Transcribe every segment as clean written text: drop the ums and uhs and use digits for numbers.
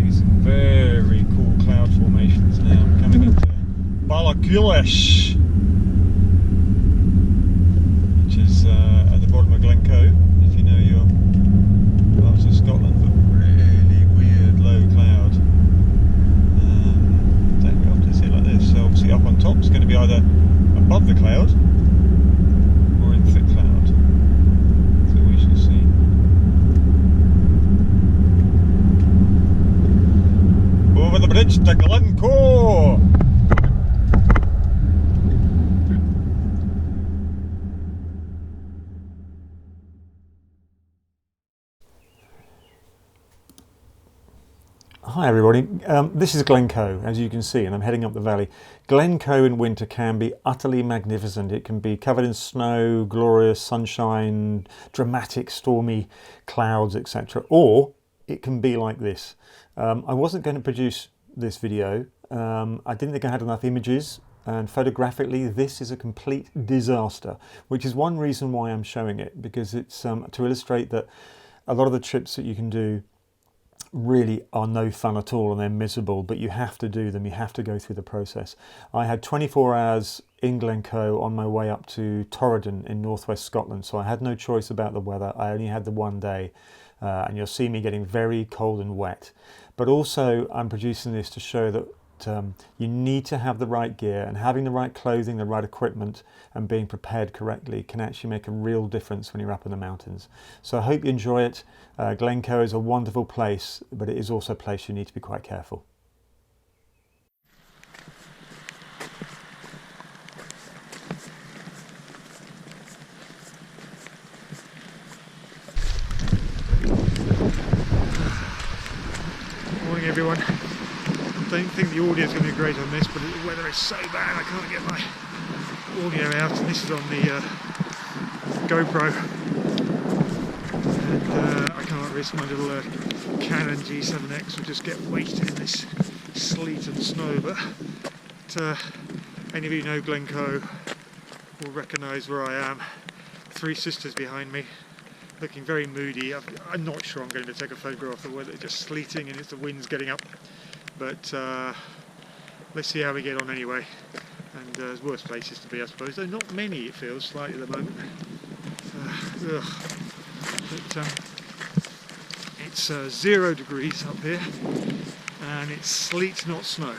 see some very cool cloud formations now. I'm coming into Ballachulish, which is at the bottom of Glencoe, if you know your parts of Scotland, but really weird low cloud. Don't go up to see it like this. So obviously up on top is going to be either above the cloud or in thick cloud. So we shall see. Over the bridge to Glencoe! Hi everybody, this is Glencoe, as you can see, and I'm heading up the valley. Glencoe in winter can be utterly magnificent. It can be covered in snow, glorious sunshine, dramatic stormy clouds, etc. Or it can be like this. I wasn't going to produce this video. I didn't think I had enough images, and photographically this is a complete disaster, which is one reason why I'm showing it, because it's to illustrate that a lot of the trips that you can do really are no fun at all, and they're miserable, but you have to do them. You have to go through the process. I had 24 hours in Glencoe on my way up to Torridon in northwest Scotland, so I had no choice about the weather. I only had the one day, and you'll see me getting very cold and wet. But also I'm producing this to show that you need to have the right gear, and having the right clothing, the right equipment, and being prepared correctly can actually make a real difference when you're up in the mountains. So I hope you enjoy it. Glencoe is a wonderful place, but it is also a place you need to be quite careful. Morning everyone. I don't think the audio is going to be great on this, but the weather is so bad I can't get my audio out, and this is on the GoPro, and I can't risk my little Canon G7X will just get weighted in this sleet and snow. But any of you know Glencoe will recognise where I am. Three sisters behind me, looking very moody. I'm not sure I'm going to take a photograph of the weather. It's just sleeting and the wind's getting up. But let's see how we get on anyway. And there's worse places to be, I suppose. Though not many, it feels, slightly at the moment. But it's 0 degrees up here, and it's sleet, not snow.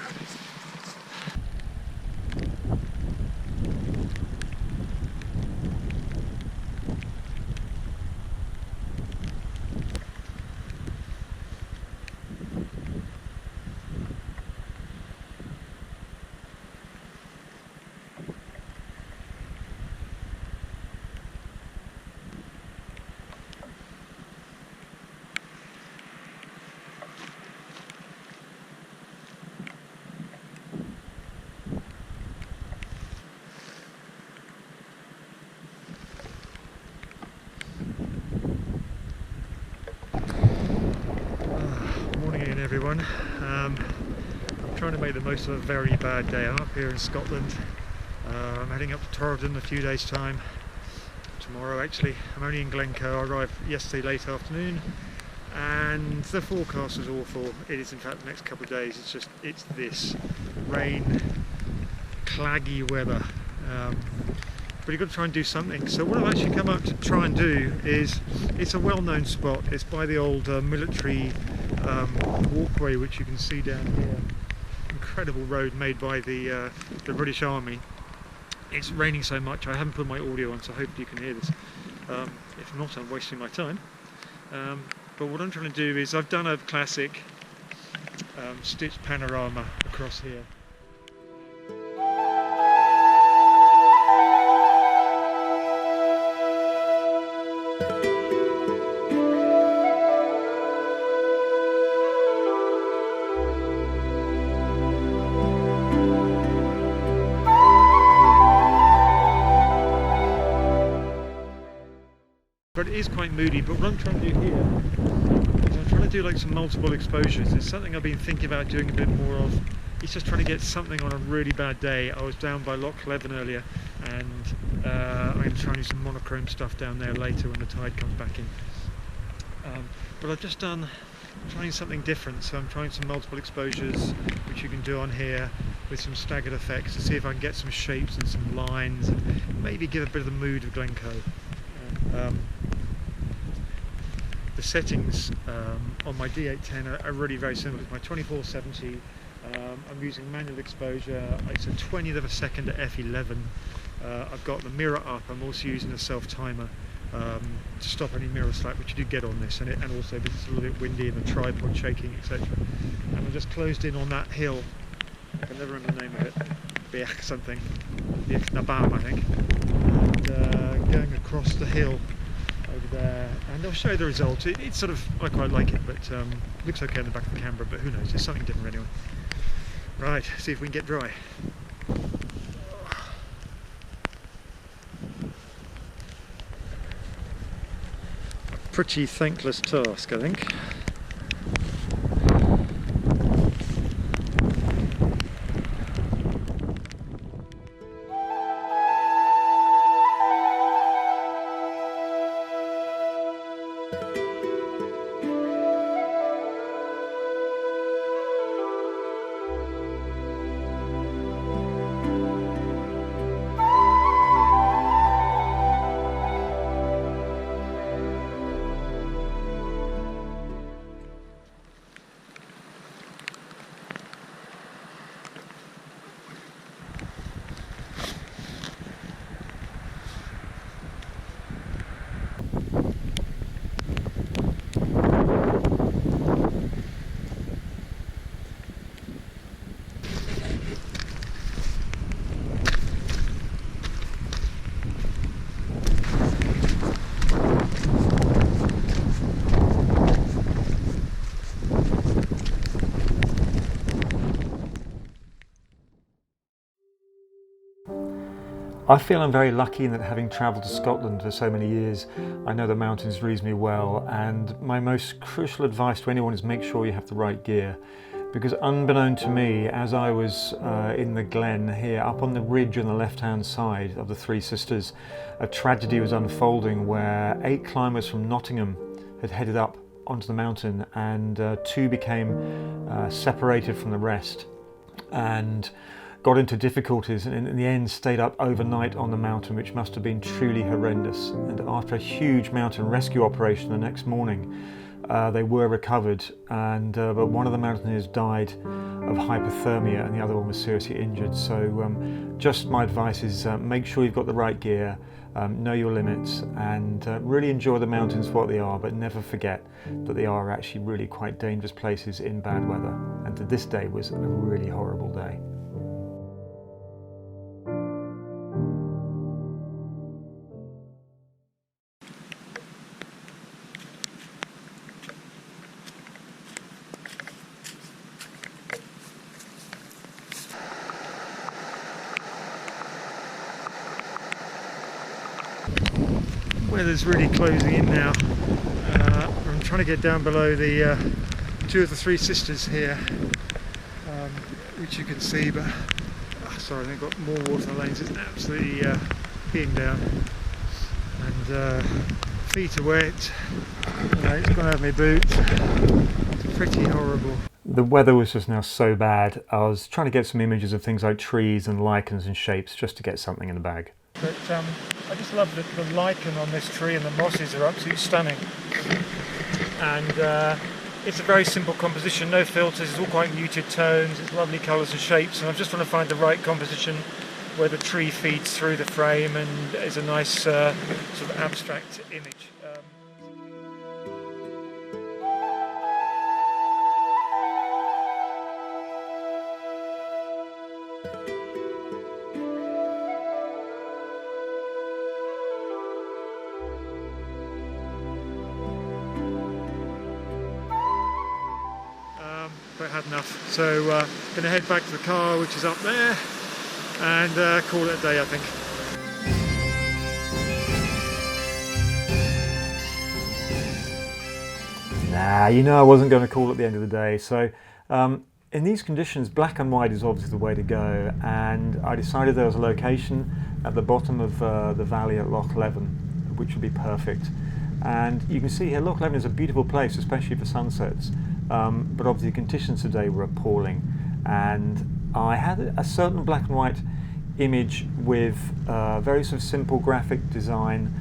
Everyone, I'm trying to make the most of a very bad day. I'm up here in Scotland. I'm heading up to Torridon in a few days' time. Tomorrow, actually. I'm only in Glencoe. I arrived yesterday late afternoon, and the forecast was awful. It is, in fact, the next couple of days. It's this rain, claggy weather. But you've got to try and do something. So what I've actually come up to try and do is, it's a well-known spot. It's by the old military walkway, which you can see down here. Incredible road made by the British Army. It's raining so much I haven't put my audio on, so I hope you can hear this. If not, I'm wasting my time. But what I'm trying to do is, I've done a classic stitched panorama across here. But it is quite moody. But what I'm trying to do here is I'm trying to do like some multiple exposures. It's something I've been thinking about doing a bit more of. It's just trying to get something on a really bad day. I was down by Loch Leven earlier, and I'm going to try and do some monochrome stuff down there later when the tide comes back in. But I've just done trying something different, so I'm trying some multiple exposures, which you can do on here with some staggered effects to see if I can get some shapes and some lines and maybe give a bit of the mood of Glencoe. The settings on my D810 are really very simple. It's my 2470. I'm using manual exposure. It's a 20th of a second at f11. I've got the mirror up. I'm also using a self timer to stop any mirror slack, which you do get on this, and also because it's a little bit windy and the tripod shaking, etc. And I'm just closed in on that hill. I can never remember the name of it. Biach something. Biach Nabam, I think. And going across the hill over there, and I'll show you the result. It's sort of, I quite like it, but looks okay in the back of the camera, but who knows, there's something different anyway. Right, see if we can get dry. A pretty thankless task, I think. I feel I'm very lucky in that, having travelled to Scotland for so many years, I know the mountains reasonably well, and my most crucial advice to anyone is make sure you have the right gear. Because unbeknown to me, as I was in the glen here, up on the ridge on the left-hand side of the Three Sisters, a tragedy was unfolding where 8 climbers from Nottingham had headed up onto the mountain, and 2 became separated from the rest and got into difficulties, and in the end stayed up overnight on the mountain, which must have been truly horrendous. And after a huge mountain rescue operation the next morning, they were recovered, and but one of the mountaineers died of hypothermia and the other one was seriously injured. So just my advice is make sure you've got the right gear, know your limits, and really enjoy the mountains for what they are, but never forget that they are actually really quite dangerous places in bad weather. And to this day was a really horrible day. Weather's really closing in now. I'm trying to get down below the 2 of the Three Sisters here, which you can see, but sorry, they've got more water in the lanes. It's absolutely being down, and feet are wet. It's gone over my boots. It's pretty horrible. The weather was just now so bad, I was trying to get some images of things like trees and lichens and shapes just to get something in the bag. But I just love that the lichen on this tree and the mosses are absolutely stunning. And it's a very simple composition, no filters, it's all quite muted tones, it's lovely colours and shapes, and I'm just trying to find the right composition where the tree feeds through the frame and is a nice sort of abstract image. But I had enough, so going to head back to the car, which is up there, and call it a day, I think. Nah, you know I wasn't going to call it the end of the day, so in these conditions black and white is obviously the way to go, and I decided there was a location at the bottom of the valley at Loch Leven which would be perfect. And you can see here Loch Leven is a beautiful place, especially for sunsets. but obviously the conditions today were appalling, and I had a certain black and white image with very sort of simple graphic design,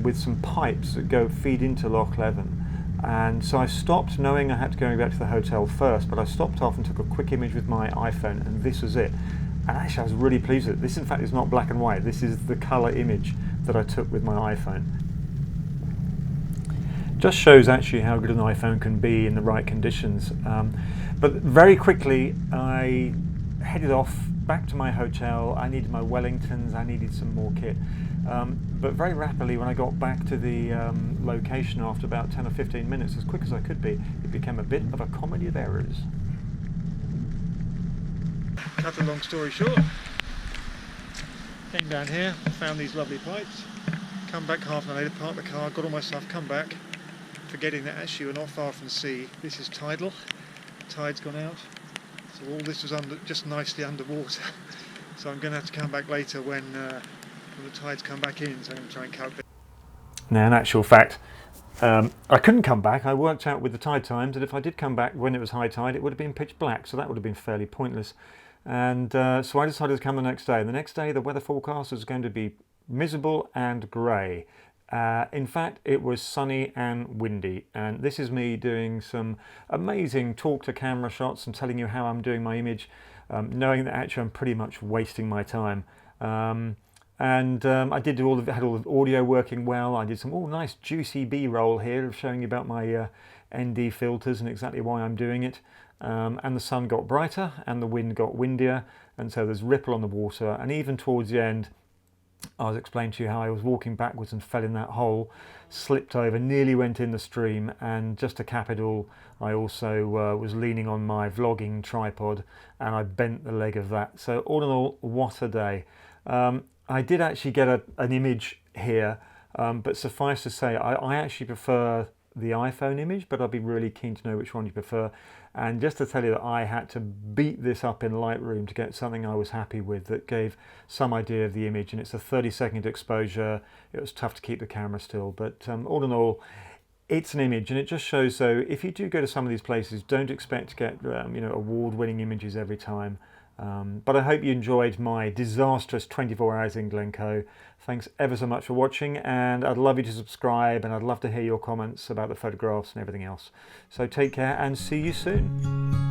with some pipes that feed into Loch Leven. And so I stopped, knowing I had to go back to the hotel first, but I stopped off and took a quick image with my iPhone, and this was it. And actually I was really pleased with it. This in fact is not black and white, this is the colour image that I took with my iPhone. Just shows actually how good an iPhone can be in the right conditions. But very quickly I headed off back to my hotel. I needed my Wellingtons, I needed some more kit. But very rapidly, when I got back to the location after about 10 or 15 minutes, as quick as I could be, it became a bit of a comedy of errors. Cut a long story short, came down here, found these lovely pipes, come back half an hour later, parked the car, got all my stuff, come back, forgetting that actually we're not far from the sea. This is tidal, the tide's gone out, so all this was just nicely underwater. So I'm going to have to come back later when the tides come back in, so I'm going to try and calculate. Now in actual fact, I couldn't come back. I worked out with the tide times that if I did come back when it was high tide, it would have been pitch black, so that would have been fairly pointless. And so I decided to come the next day. And the next day the weather forecast was going to be miserable and grey. In fact, it was sunny and windy, and this is me doing some amazing talk to camera shots and telling you how I'm doing my image, knowing that actually I'm pretty much wasting my time. I did had all the audio working well. I did some nice juicy B-roll here of showing you about my ND filters and exactly why I'm doing it. And the sun got brighter and the wind got windier, and so there's ripple on the water. And even towards the end, I was explaining to you how I was walking backwards and fell in that hole, slipped over, nearly went in the stream, and just to cap it all, I also was leaning on my vlogging tripod and I bent the leg of that. So all in all, what a day. I did actually get an image here, but suffice to say, I actually prefer the iPhone image, but I'd be really keen to know which one you prefer. And just to tell you that I had to beat this up in Lightroom to get something I was happy with that gave some idea of the image, and it's a 30-second exposure. It was tough to keep the camera still, but all in all, it's an image, and it just shows, so if you do go to some of these places, don't expect to get award-winning images every time. But I hope you enjoyed my disastrous 24 hours in Glencoe. Thanks ever so much for watching, and I'd love you to subscribe, and I'd love to hear your comments about the photographs and everything else. So take care and see you soon.